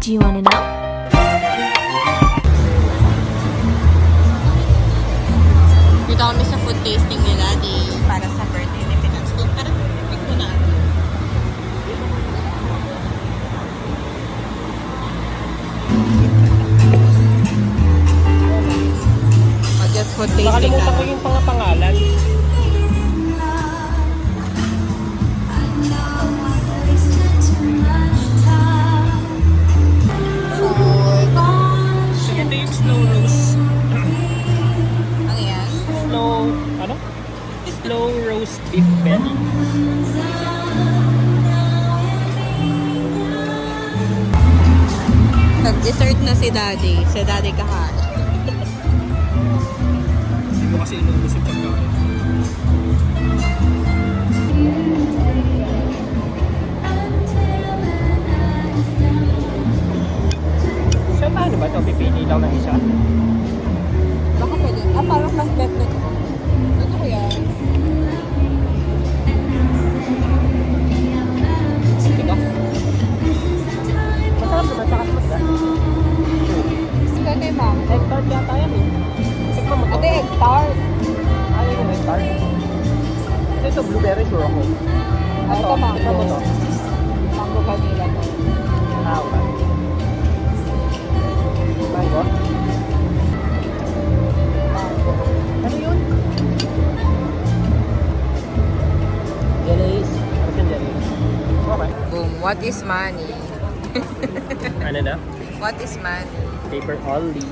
Do you wanna know? Dito kami sa food tasting nila para sa birthday ni Pinats. Parang pick mo na. Just food tasting Nakalimutan ko na. yung pangalan. Food. Ito yung slow roast. Ano yan? Ano? Slow roast beef belly. Nag-dessert na si Daddy. Si Daddy kakain. Hindi ko kasi inubos yung pagkain. So paano ba ito? Pipili lang ng isa? Baka pwede. Parang mas better. Ito ko yan. Ito? Masarap naman sa kasmas Ito kay Ma'am. Egg tart yata yan eh. Tikman mo to. Ate, egg tart. Ano yung egg tart? Ito blueberry sure ako. Ito, mango. Tikman mo to. Mango vanilla to. Okay. Mango? Ano yun? Jellies. Ano yung jellies? Okay. Boom. What is money? Ano na? What is money? Paper only.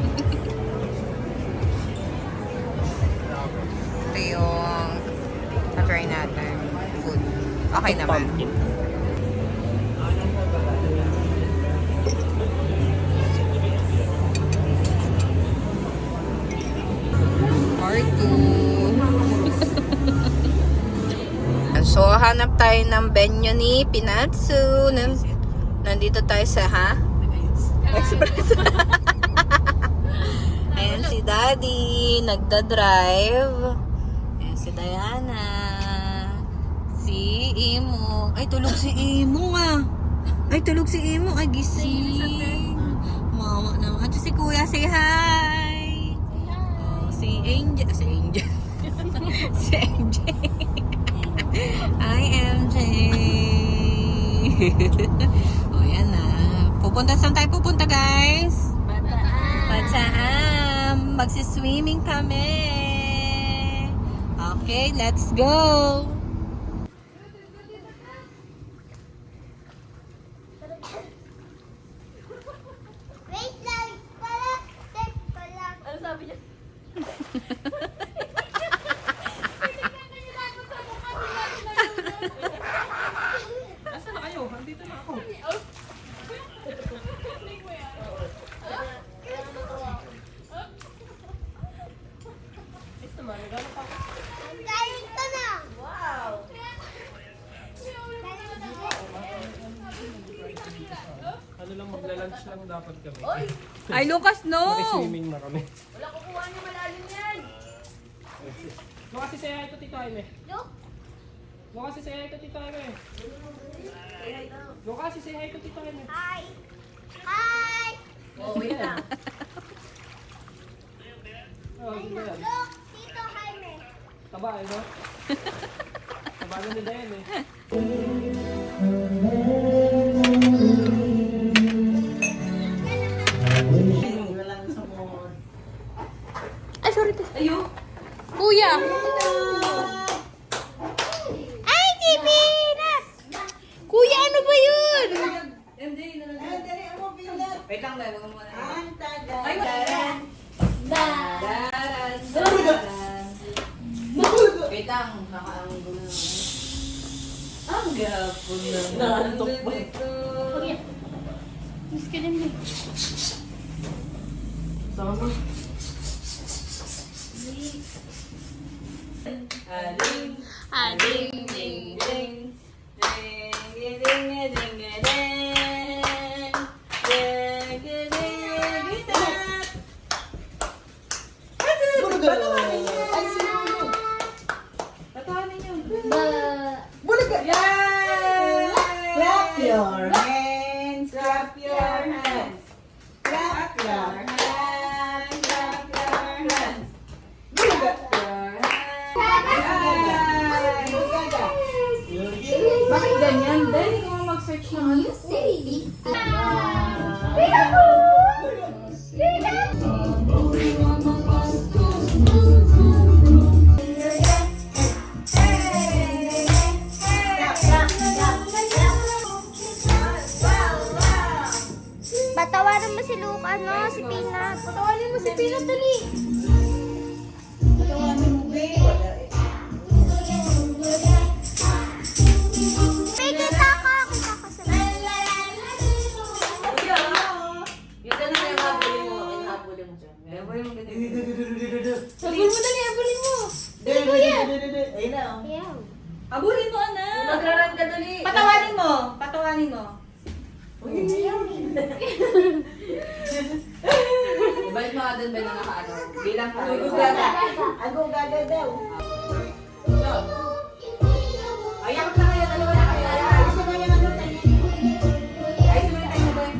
Ito yung na-try natin. Food. Okay naman. Pumpkin. Part 2. So, hanap tayo ng venue ni Pinatsu. Nandito tayo sa, Express. Ayan si Daddy. Nagda-drive. Ayan si Diana. Si Imo. Ay, tulog si Imo nga. Ay, tulog si Imo. Ay, gising. Mama naman. At si Kuya, say hi. Oh, si Angel. Si Angel. Si MJ. Hi, MJ. O, yan na. Saan tayo pupunta, guys? Bataan. Magsiswimming kami. Okay, let's go. Wait lang, pala. Ano sabi niya? Nasaan na kayo? Andito na ako. Galing ka na. Wow. Ano lang, magla-lunch lang dapat kami. Ay, Lucas, no! Mag-swimming na kami. Wala kukuha niyo malalim yan. Doon kasi saya ito, Tito Jaime. Look. Doon kasi saya ito, Tito Jaime. Doon kasi saya ito, Tito Jaime. Hi. Hi. Oh, wait na. Oh, hindi yan. Look, Tito Jaime. Taba, ano? Taba na ni Dayan eh. Ay, sorry. Ayo. Kuya. Ay, si Pinas! Kuya, ano ba yun? Wait lang, bago mo muna. Ay, Wait lang, nakaanggo na. Ang gapo na. Naantok ba? Miss ka din eh. Sama. Aling, Ading, ding, ding. Ding, ding, ding, ding, ding, ding. Ding, ding, ding, ding, ding. Tatawanin yun. Yay! Clap your hands, clap your hands. Magraran ka dali. Patawanin mo. Patawanin mo. Ibalik mo ka dun ba na nakaano? Bilang ka. Ako gaga daw. Ay, yakap na kayo. Dalawa na kayo. Ayos mo yung ano tayo. Ayos mo yung tayo, boy.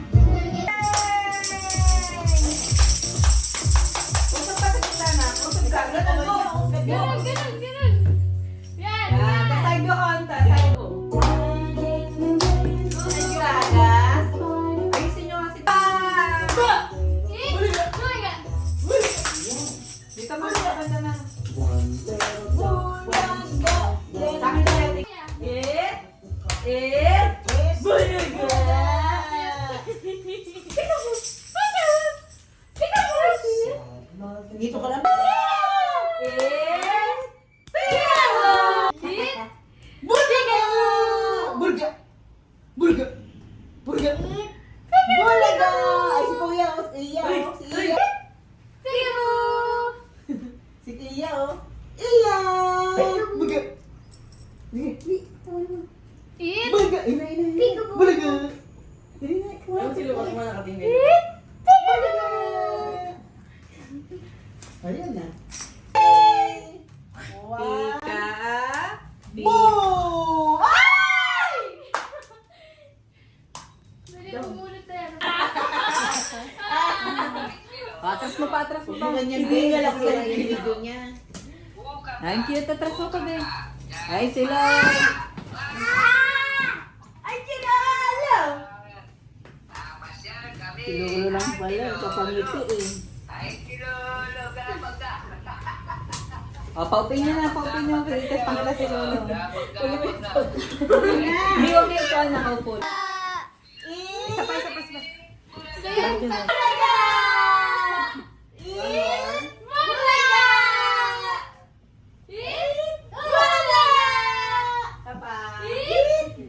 Usap pa sa kita na. Usap ka. Ganun mo. Ganun, ganun, ganun. Yan, Yan. yan. Kasay mo konta. Kasay mo. Thank you, Agas. Ayusin nyo kasi. Dito mo sa banda na. Sa akin na yan. Dito ka lang. Burga! Burga! Burga! Bulaga! Ay, si Kuya, oh. Si Iya, oh. Si Iya. Si Iya, oh. Iya! Burga! Burga! Ina, ina, ina. Burga! Ina, ina. Yung siluwas mo nakatingin. Burga! Ayan na. Wow! Pika. Boom! Ay! Patras mo, patras mo. Ganyan din. Ganyan lang yung video niya. Ay, ang cute. Tatras mo ka, be. Ay, sila. Ay, kinala! Silulo lang pala. Kapangiti eh. O, paupin nyo na. Paupin nyo. Kalitas pang kala si Lolo. Hindi, huwag niyo ito. Nakaupo. Isa pa, isa pa, isa pa.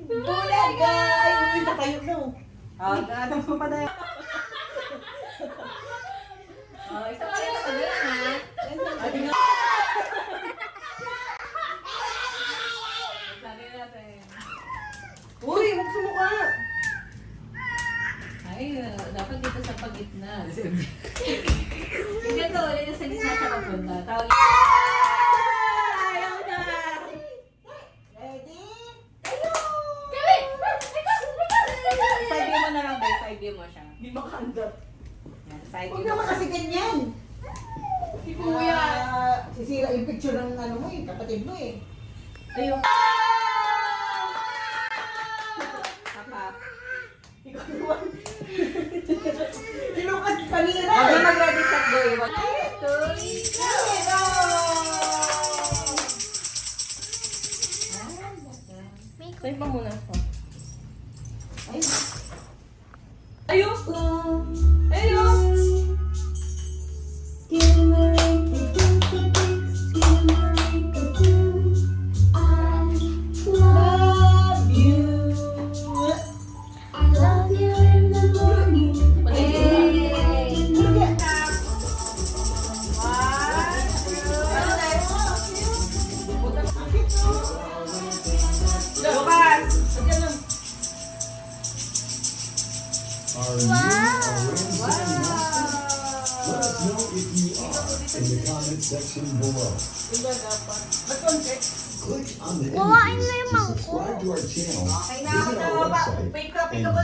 Bulaga! Ay, uwinta kayo no. O, tatras mo pa dahil. O, isa pa rin. Tagal na. Adi nga. Lagay natin. Uy, huwag sumuka! Ay, dapat dito sa pagitna. Hindi ito, ulit na sa gitna sa papunta. Tawag. Ayaw na! Ready? Tayo! Side view mo na lang, boy. Side view mo siya. Hindi makaandap. Yan, side Huwag view mo. naman kasi ganyan. Si Kuya. Sisira yung picture ng ano mo eh, kapatid mo eh. Ayun. Papa. Si Lucas panira Huwag na eh. mag-ready set, boy. 1, 2, 3. Tayo pa muna po. Ayos lang. Ayos. Love you. Are you a Ramsey master? Let us know if you are in the comment section below. Click on the Kuhain images mo yung to mangkok. subscribe to our channel, Okay na ako visit na. our website, Pick up and ko na.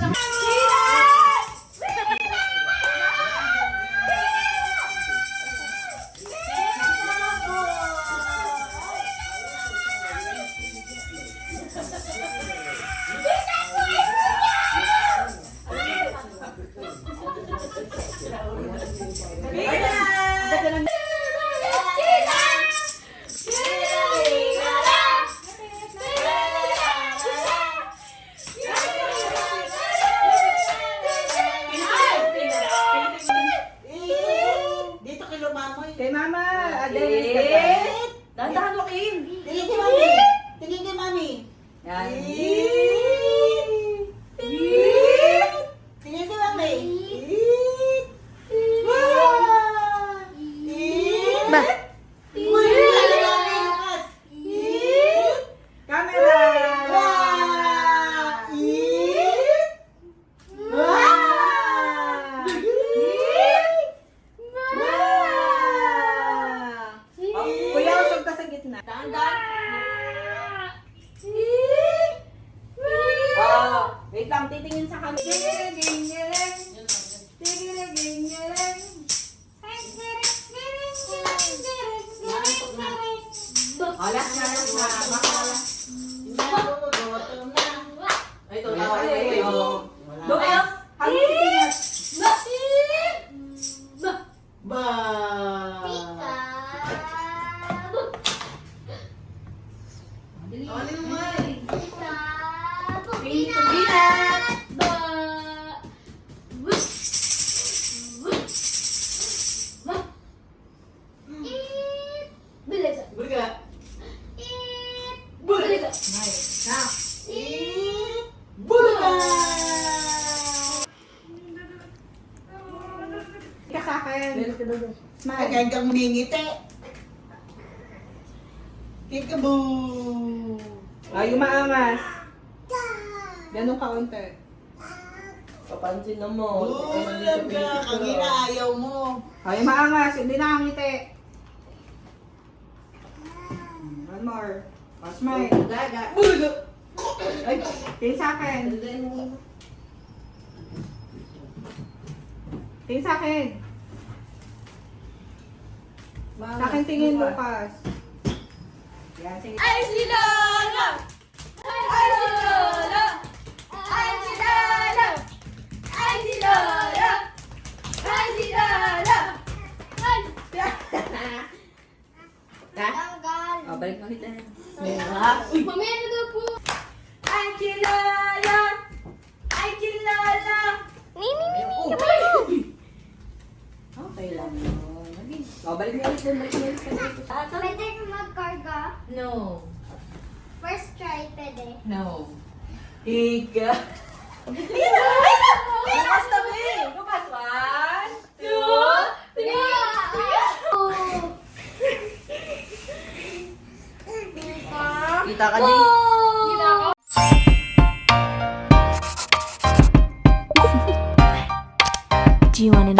Dito kay Lumamoy. Kay Mama, Adalis ka pa. Dahan-dahan mo, Kim. Tingin kay Mami. Tingin kay Mami. Yan. Tingin kay Mami. Ba? Uy, Lukas. Camera! Wow! tingin sa kami. Tingin-tingin. Tingin-tingin. Alas na. Ay, ito na. Ay, Doon kayo. Hangin si Tina. Ba. Ba. Ano naman? Peanut. Ba. Bilis. Bulga. Bulga. Na. Bulga. Ika sa akin. Smile. Kaya kang ngingiti. Kikaboo. Ay, umaangas. Ganun kaunti. Papansin na mo. Bulga. Kang inaayaw mo. Ay, umaangas. Hindi nakangiti. One more. Oh, smile. Gaga. Bulga. Ay, tingin sa akin. Tingin sa akin. Sa akin tingin, Lucas. Yan, sige. Ay, si Lola! Ay, si Lola! Ay, si Lola! Ay, si Lola! Ay, si Lola! Ay! Tanggal! Oh, balik mo kita. Mamaya na daw po! Ay, kilala! Ay, kilala! Okay lang yun. Oh, balik mo ulit dun. Balik mo ulit dun. Pwede magkarga? No. First try, pwede. No. Ika. Lukas tabi! Lukas, 1, 2, Kita ka din. Kita ko! Do you want to